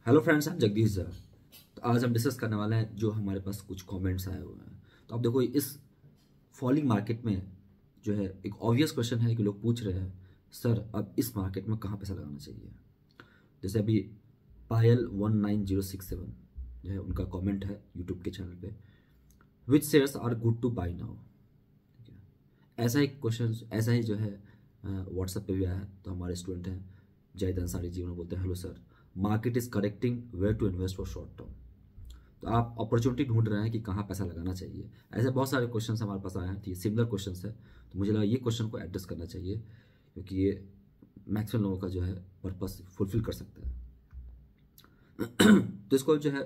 Hello friends, हम Jagdish sir. तो आज हम डिस्कस करने वाले हैं जो हमारे पास कुछ कमेंट्स आए हुए हैं। तो आप देखो, इस फॉलिंग मार्केट में जो है एक ऑब्वियस क्वेश्चन है कि लोग पूछ रहे हैं, सर अब इस मार्केट में कहाँ पैसा लगाना चाहिए। जैसे अभी पायल 19067 जो है उनका कमेंट है यूट्यूब के चैनल पे, which shares are good to buy now. ठीक है, ऐसा ही क्वेश्चन, ऐसा ही जो है व्हाट्सएप पे भी आया है। तो हमारे स्टूडेंट हैं जयद अंसारी जी, उन्होंने बोलते हैं, hello sir, market is correcting, where to invest for short term. तो आप अपॉर्चुनिटी ढूंढ रहे हैं कि कहाँ पैसा लगाना चाहिए। ऐसे बहुत सारे क्वेश्चंस हमारे पास आए हैं, तो ये सिमिलर क्वेश्चंस है। तो मुझे लगा ये क्वेश्चन को एड्रेस करना चाहिए, क्योंकि ये मैक्सिमम लोगों का जो है पर्पस फुलफिल कर सकता है। तो इसको जो है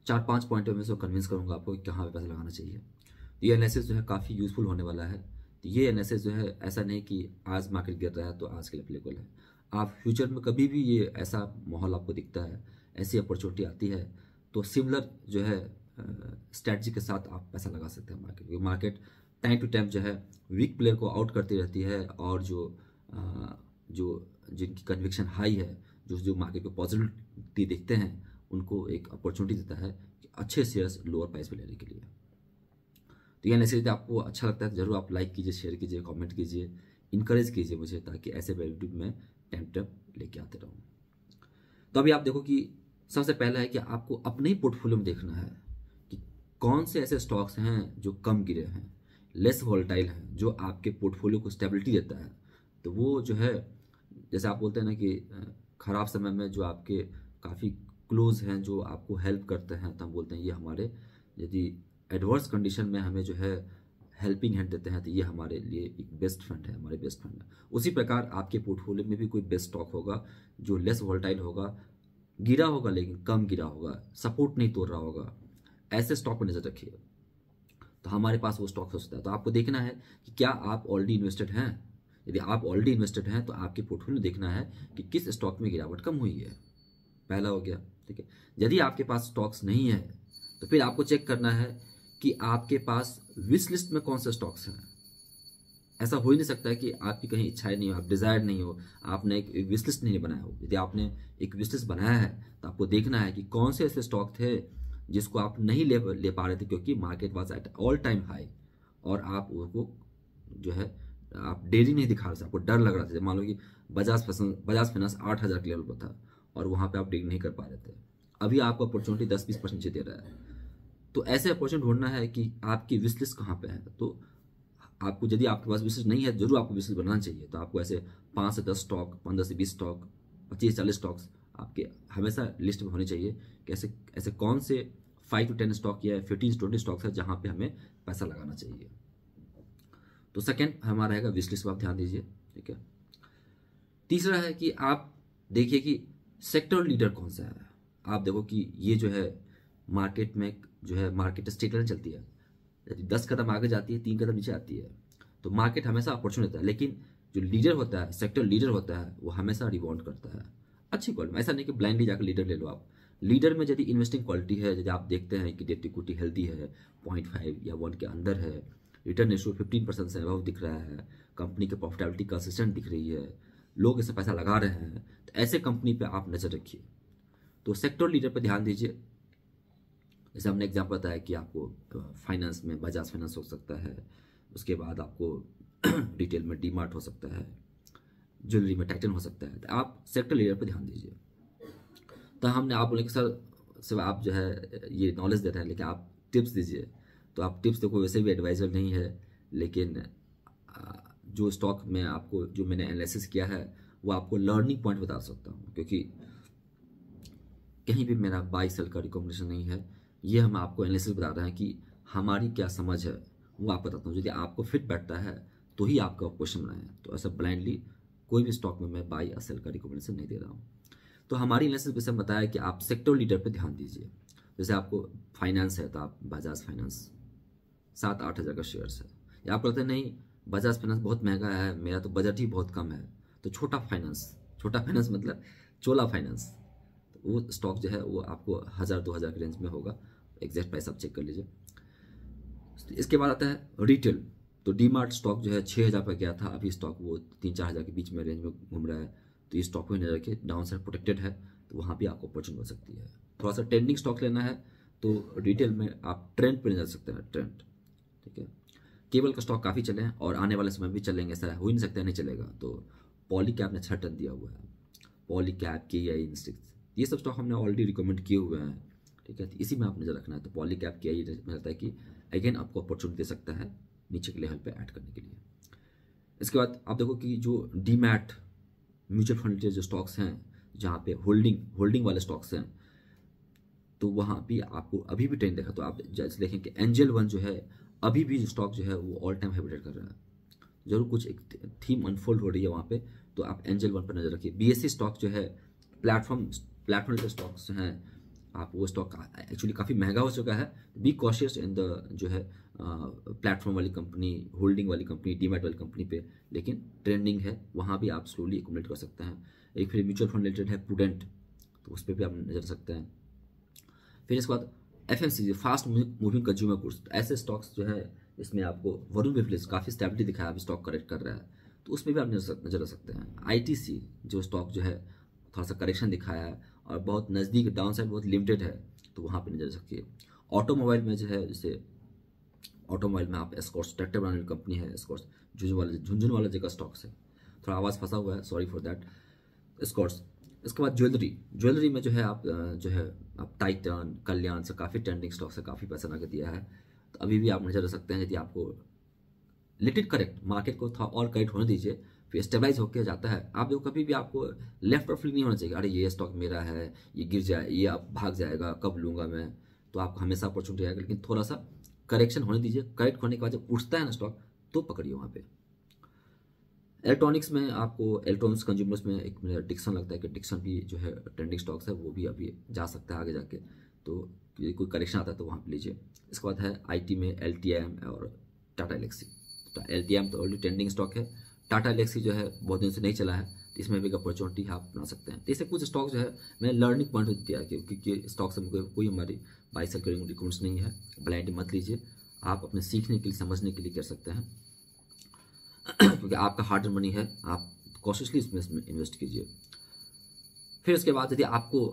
4-5 पॉइंट में से कन्विंस करूंगा आपको कि कहाँ पे पैसा लगाना चाहिए। तो ये एनालिसिस जो है काफ़ी यूजफुल होने वाला है। तो ये एनालिसिस जो है ऐसा नहीं कि आज मार्केट गिर रहा है तो आज के लिए एप्लीकेबल है। आप फ्यूचर में कभी भी ये ऐसा माहौल आपको दिखता है, ऐसी अपॉर्चुनिटी आती है, तो सिमिलर जो है स्ट्रैटेजी के साथ आप पैसा लगा सकते हैं मार्केट। क्योंकि मार्केट टाइम टू टाइम जो है वीक प्लेयर को आउट करती रहती है, और जो जिनकी कन्विक्शन हाई है, जो मार्केट को पॉजिटिविटी देखते हैं, उनको एक अपॉर्चुनिटी देता है कि अच्छे शेयर्स लोअर प्राइस पे लेने के लिए। तो ये एनालिसिस यदि आपको अच्छा लगता है तो जरूर आप लाइक कीजिए, शेयर कीजिए, कमेंट कीजिए, इंकरेज कीजिए मुझे, ताकि ऐसे यूट्यूब में टाइम टू टाइम लेके आते रहूँ। तो अभी आप देखो कि सबसे पहला है कि आपको अपने ही पोर्टफोलियो में देखना है कि कौन से ऐसे स्टॉक्स हैं जो कम गिरे हैं, लेस वॉलेटाइल हैं, जो आपके पोर्टफोलियो को स्टेबिलिटी देता है। तो वो जो है, जैसे आप बोलते हैं ना कि ख़राब समय में जो आपके काफ़ी क्लोज हैं, जो आपको हेल्प करते हैं, तो हम बोलते हैं ये हमारे, यदि एडवर्स कंडीशन में हमें जो है हेल्पिंग हैंड देते हैं, तो ये हमारे लिए एक बेस्ट फंड है, हमारे बेस्ट फंड है। उसी प्रकार आपके पोर्टफोलियो में भी कोई बेस्ट स्टॉक होगा जो लेस वॉलेटाइल होगा, गिरा होगा लेकिन कम गिरा होगा, सपोर्ट नहीं तोड़ रहा होगा, ऐसे स्टॉक पर नजर रखिए। तो हमारे पास वो स्टॉक हो सकता है। तो आपको देखना है कि क्या आप ऑलरेडी इन्वेस्टेड हैं। यदि आप ऑलरेडी इन्वेस्टेड हैं तो आपके पोर्टफोलियो देखना है कि किस स्टॉक में गिरावट कम हुई है। पहला हो गया, ठीक है। यदि आपके पास स्टॉक्स नहीं है तो फिर आपको चेक करना है कि आपके पास विश लिस्ट में कौन से स्टॉक्स हैं। ऐसा हो ही नहीं सकता है कि आपकी कहीं इच्छाएं नहीं हो, आप डिजायर नहीं हो, आपने एक विश लिस्ट नहीं बनाया हो। यदि आपने एक विश लिस्ट बनाया है तो आपको देखना है कि कौन से ऐसे स्टॉक थे जिसको आप नहीं ले पा रहे थे, क्योंकि market was at all time high, और आप उसको जो है आप डेली नहीं दिखा रहे थे, आपको डर लग रहा था। मान लो कि बजाज फाइनेंस 8,000 के लेवल पर था और वहां पे आप डील नहीं कर पा रहे थे। अभी आपको अपॉर्चुनिटी 10-20% दे रहा है। तो ऐसे अपॉर्चुनिटी ढूंढना है कि आपकी विश लिस्ट कहाँ पे है। तो आपको, यदि आपके पास विश लिस्ट नहीं है, जरूर आपको विश लिस्ट बनाना चाहिए। तो आपको ऐसे 5 से 10 स्टॉक, 15 से 20 स्टॉक, 25-40 स्टॉक्स आपके हमेशा लिस्ट में होने चाहिए कि ऐसे ऐसे कौन से 5 to 10 स्टॉक या 15 से 20 स्टॉक्स है जहाँ पे हमें पैसा लगाना चाहिए। तो सेकेंड हमारा रहेगा विश लिस्ट पर आप ध्यान दीजिए, ठीक है। तीसरा है कि आप देखिए कि सेक्टर लीडर कौन सा है। आप देखो कि ये जो है मार्केट में जो है मार्केट स्ट्रेट लाइन चलती है, यदि 10 कदम आगे जाती है 3 कदम नीचे आती है, तो मार्केट हमेशा अपॉर्चुनिटी देता है। लेकिन जो लीडर होता है, सेक्टर लीडर होता है, वो हमेशा रिवॉर्ड करता है अच्छी क्वालिटी। ऐसा नहीं कि ब्लाइंडली जाकर लीडर ले लो आप। लीडर में यदि इन्वेस्टिंग क्वालिटी है, यदि आप देखते हैं कि डेट इक्विटी हेल्दी है, 0.5 या 1 के अंदर है, रिटर्न रेशियो 15% से अबव दिख रहा है, कंपनी की प्रॉफिटेबिलिटी कंसिस्टेंट दिख रही है, लोग इससे पैसा लगा रहे हैं, तो ऐसे कंपनी पे आप नजर रखिए। तो सेक्टर लीडर पे ध्यान दीजिए। जैसे हमने एग्जाम्पल बताया कि आपको फाइनेंस में बजाज फाइनेंस हो सकता है, उसके बाद आपको रिटेल में डीमार्ट हो सकता है, ज्वेलरी में टाइटन हो सकता है। तो आप सेक्टर लीडर पे ध्यान दीजिए। तो हमने आप बोले कि सर सिर्फ आप जो है ये नॉलेज दे रहे हैं, लेकिन आप टिप्स दीजिए। तो आप टिप्स देखो, वैसे भी एडवाइजर नहीं है, लेकिन जो स्टॉक में आपको, जो मैंने एनालिसिस किया है, वो आपको लर्निंग पॉइंट बता सकता हूँ, क्योंकि कहीं भी मेरा बाई सेल का रिकमेंडेशन नहीं है। ये हम आपको एनालिसिस बता रहे हैं कि हमारी क्या समझ है, वो आप बताता हूँ। यदि आपको फिट बैठता है तो ही आपका क्वेश्चन बनाए। तो ऐसा ब्लाइंडली कोई भी स्टॉक में मैं बाई या सेल का रिकमेंडेशन नहीं दे रहा हूँ। तो हमारी एनालिसिस में से बताया कि आप सेक्टर लीडर पे ध्यान दीजिए। जैसे आपको फाइनेंस है तो आप बजाज फाइनेंस 7-8 हज़ार का शेयर्स है, या आप कहते हैं नहीं बजाज फाइनेंस बहुत महंगा है, मेरा तो बजट ही बहुत कम है, तो छोटा फाइनेंस मतलब चोला फाइनेंस, वो स्टॉक जो है वो आपको 1,000-2,000 के रेंज में होगा। एग्जैक्ट प्राइस आप चेक कर लीजिए। इसके बाद आता है रिटेल। तो डीमार्ट स्टॉक जो है 6,000 पर गया था, अभी स्टॉक वो 3-4 हज़ार के बीच में रेंज में घूम रहा है। तो ये स्टॉक में नहीं रखिए, डाउन साइड प्रोटेक्टेड है, तो वहाँ भी आपको अपॉर्चुनिटी हो सकती है। थोड़ा सा ट्रेंडिंग स्टॉक लेना है तो रिटेल में आप ट्रेंड पर जा सकते हैं, ट्रेंड, ठीक है। केबल का स्टॉक काफ़ी चले हैं और आने वाले समय भी चलेंगे, ऐसा हो ही नहीं सकता नहीं चलेगा। तो पॉली कैप ने अच्छा टर्न दिया हुआ है, पॉली कैप, KEI इंस्टिक्स, ये सब स्टॉक हमने ऑलरेडी रिकमेंड किए हुए हैं, ठीक है। तो इसी में आप नजर रखना है। तो पॉली कैप, KEI में रहता है कि अगेन आपको अपॉर्चुनिटी दे सकता है नीचे के लेवल पे ऐड करने के लिए। इसके बाद आप देखो कि जो डीमैट म्यूचुअल फंड के जो स्टॉक्स हैं, जहाँ पे होल्डिंग वाले स्टॉक्स हैं, तो वहाँ भी आपको अभी भी ट्रेंड देखा। तो आप जैसे देखें कि एंजल वन जो है अभी भी स्टॉक जो है वो ऑल टाइम हाई कर रहा है। जरूर कुछ एक थीम अनफोल्ड हो रही है वहाँ पे, तो आप एंजल वन पर नजर रखिए। BSE स्टॉक जो है प्लेटफॉर्म के स्टॉक्स हैं, आप वो स्टॉक एक्चुअली काफ़ी महंगा हो चुका है। बी कॉशियस इन द जो है प्लेटफॉर्म वाली कंपनी, होल्डिंग वाली कंपनी, डीमैट वाली कंपनी पे, लेकिन ट्रेंडिंग है, वहाँ भी आप स्लोली एक्यूमुलेट कर सकते हैं। एक फिर म्यूचुअल फंड रिलेटेड है प्रूडेंट, तो उस पर भी आप नजर रख सकते हैं। फिर इसके बाद FMCG, fast moving consumer goods, ऐसे स्टॉक्स जो है इसमें आपको वरुण बिफलिस काफ़ी स्टेबिलिटी दिखाया, अभी स्टॉक करेक्ट कर रहा है, तो उसमें भी आप नजर रख सकते हैं। ITC जो स्टॉक जो है थोड़ा सा करेक्शन दिखाया है और बहुत नज़दीक, डाउन साइड बहुत लिमिटेड है, तो वहाँ पे नजर रखिए। ऑटोमोबाइल में जो है, जैसे ऑटोमोबाइल में आप एस्कॉर्ट्स, ट्रैक्टर बनाने वाली कंपनी है एस्कॉर्ट्स, झुंझुन वाला जगह स्टॉक्स है, थोड़ा आवाज़ फंसा हुआ है, सॉरी फॉर दैट, एस्कॉर्ट्स। इसके बाद ज्वेलरी में जो है आप टाइटन, कल्याण से काफ़ी ट्रेंडिंग स्टॉक से काफ़ी पैसा लगा दिया है, तो अभी भी आप नजर रख सकते हैं। यदि आपको लिटिल करेक्ट, मार्केट को थोड़ा और करेक्ट होने दीजिए, फिर स्टेबलाइज होकर जाता है, आप देखो कभी भी आपको लेफ्ट और फ्लिप नहीं होना चाहिए, अरे ये स्टॉक मेरा है, ये गिर जाए, ये आप भाग जाएगा, कब लूँगा मैं, तो आपको हमेशा अपॉर्चुनिटी आएगा। लेकिन थोड़ा सा करेक्शन होने दीजिए, करेक्ट होने के बाद जब उठता है ना स्टॉक, तो पकड़िए वहाँ पे। इलेक्ट्रॉनिक्स में आपको, इलेक्ट्रॉनिक्स कंज्यूमर्स में एक मेरा डिक्सन लगता है कि डिक्सन भी जो है ट्रेंडिंग स्टॉक्स है, वो भी अभी जा सकता है आगे जाके, तो यदि कोई करेक्शन आता है तो वहाँ पे लीजिए। इसके बाद है IT में LTIM और टाटा एलेक्सी। तो LTIM तो ऑलरेडी ट्रेंडिंग स्टॉक है, टाटा एलेक्सी जो है बहुत दिन से नहीं चला है, तो इसमें भी एक अपॉर्चुनिटी आप बना सकते हैं। तो इसे कुछ स्टॉक जो है मैंने लर्निंग पॉइंट दिया है, क्योंकि स्टॉक से कोई हमारी बाई सेल करेंगे रिकमेंड्स नहीं है, ब्लाइंड मत लीजिए, आप अपने सीखने के लिए, समझने के लिए कर सकते हैं, क्योंकि आपका हार्ड अर्न मनी है, आप कॉशियसली इसमें इन्वेस्ट कीजिए। फिर उसके बाद यदि आपको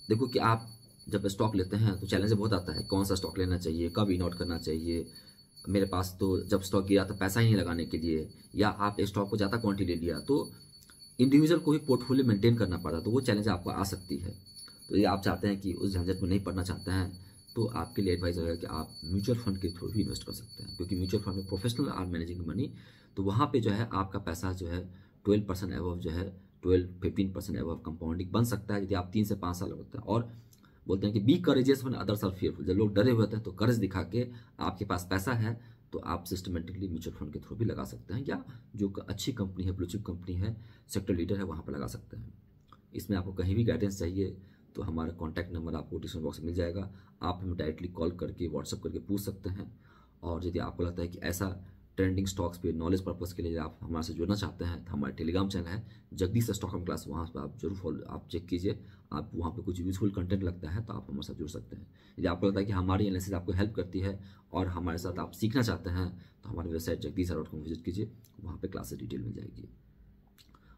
देखो कि आप जब स्टॉक लेते हैं तो चैलेंज बहुत आता है, कौन सा स्टॉक लेना चाहिए, कब इन आउट करना चाहिए। मेरे पास तो जब स्टॉक गिरा तो पैसा ही नहीं लगाने के लिए, या आप स्टॉक को ज़्यादा क्वांटिटी ले लिया, तो इंडिविजुअल को ही पोर्टफोलियो मेंटेन करना पड़ता है, तो वो चैलेंज आपको आ सकती है। तो यदि आप चाहते हैं कि उस झंझट में नहीं पड़ना चाहते हैं, तो आपके लिए एडवाइस रहेगा कि आप म्यूचुअल फंड के थ्रू भी इन्वेस्ट कर सकते हैं, क्योंकि म्यूचुअल फंड में प्रोफेशनल आर मैनेजिंग मनी, तो वहाँ पे जो है आपका पैसा जो है 12% एबव जो है 12-15% एबव कंपाउंडिंग बन सकता है, यदि आप 3 से 5 साल लगता है। और बोलते हैं कि be courageous when others are fearful, जब लोग डरे हुए होते हैं तो कर्ज दिखा के आपके पास पैसा है, तो आप सिस्टमेटिकली म्यूचुअल फंड के थ्रू भी लगा सकते हैं, या जो अच्छी कंपनी है, ब्लू चिप कंपनी है, सेक्टर लीडर है, वहाँ पर लगा सकते हैं। इसमें आपको कहीं भी गाइडेंस चाहिए तो हमारा कॉन्टैक्ट नंबर आपको डिस्क्रिप्शन बॉक्स में मिल जाएगा, आप हमें डायरेक्टली कॉल करके, व्हाट्सअप करके पूछ सकते हैं। और यदि आपको लगता है कि ऐसा ट्रेंडिंग स्टॉक्स पे नॉलेज पर्पस के लिए आप हमारे से जुड़ना चाहते हैं, तो हमारे टेलीग्राम चैनल है जगदीश स्टॉक क्लास, वहाँ पर आप जरूर फॉलो, आप चेक कीजिए, आप वहाँ पे कुछ यूजफुल कंटेंट लगता है तो आप हमारे साथ जुड़ सकते हैं। यदि आपको लगता है कि हमारी एनालिसिस आपको हेल्प करती है और हमारे साथ आप सीखना चाहते हैं, तो हमारी वेबसाइट jagdish.com विजिट कीजिए, वहाँ पे क्लासेस डिटेल मिल जाएगी।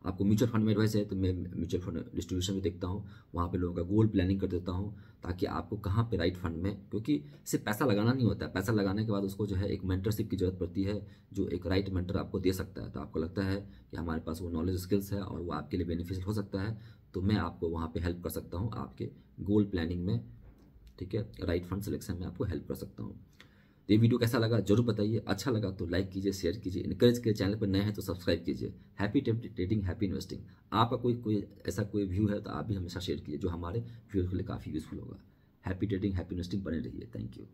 आपको म्यूचुअल फंड में एडवाइस है तो मैं म्यूचुअल फंड डिस्ट्रीब्यूशन भी देखता हूँ, वहाँ पे लोगों का गोल प्लानिंग कर देता हूँ, ताकि आपको कहाँ पे राइट फंड में, क्योंकि सिर्फ पैसा लगाना नहीं होता है, पैसा लगाने के बाद उसको जो है एक मेंटरशिप की जरूरत पड़ती है, जो एक राइट मेंटर आपको दे सकता है। तो आपको लगता है कि हमारे पास वो नॉलेज स्किल्स है और वो आपके लिए बेनिफिशियल हो सकता है, तो मैं आपको वहाँ पर हेल्प कर सकता हूँ, आपके गोल प्लानिंग में, ठीक है, राइट फंड सिलेक्शन में आपको हेल्प कर सकता हूँ। तो ये वीडियो कैसा लगा जरूर बताइए, अच्छा लगा तो लाइक कीजिए, शेयर कीजिए, इनकरेज कीजिए, चैनल पर नए हैं तो सब्सक्राइब कीजिए। Happy trading, happy investing. आपका कोई ऐसा कोई व्यू है तो आप भी हमेशा शेयर कीजिए, जो हमारे व्यूअर्स के लिए काफ़ी यूजफुल होगा। हैप्पी ट्रेडिंग, हैप्पी इन्वेस्टिंग बने रहिए। Thank you.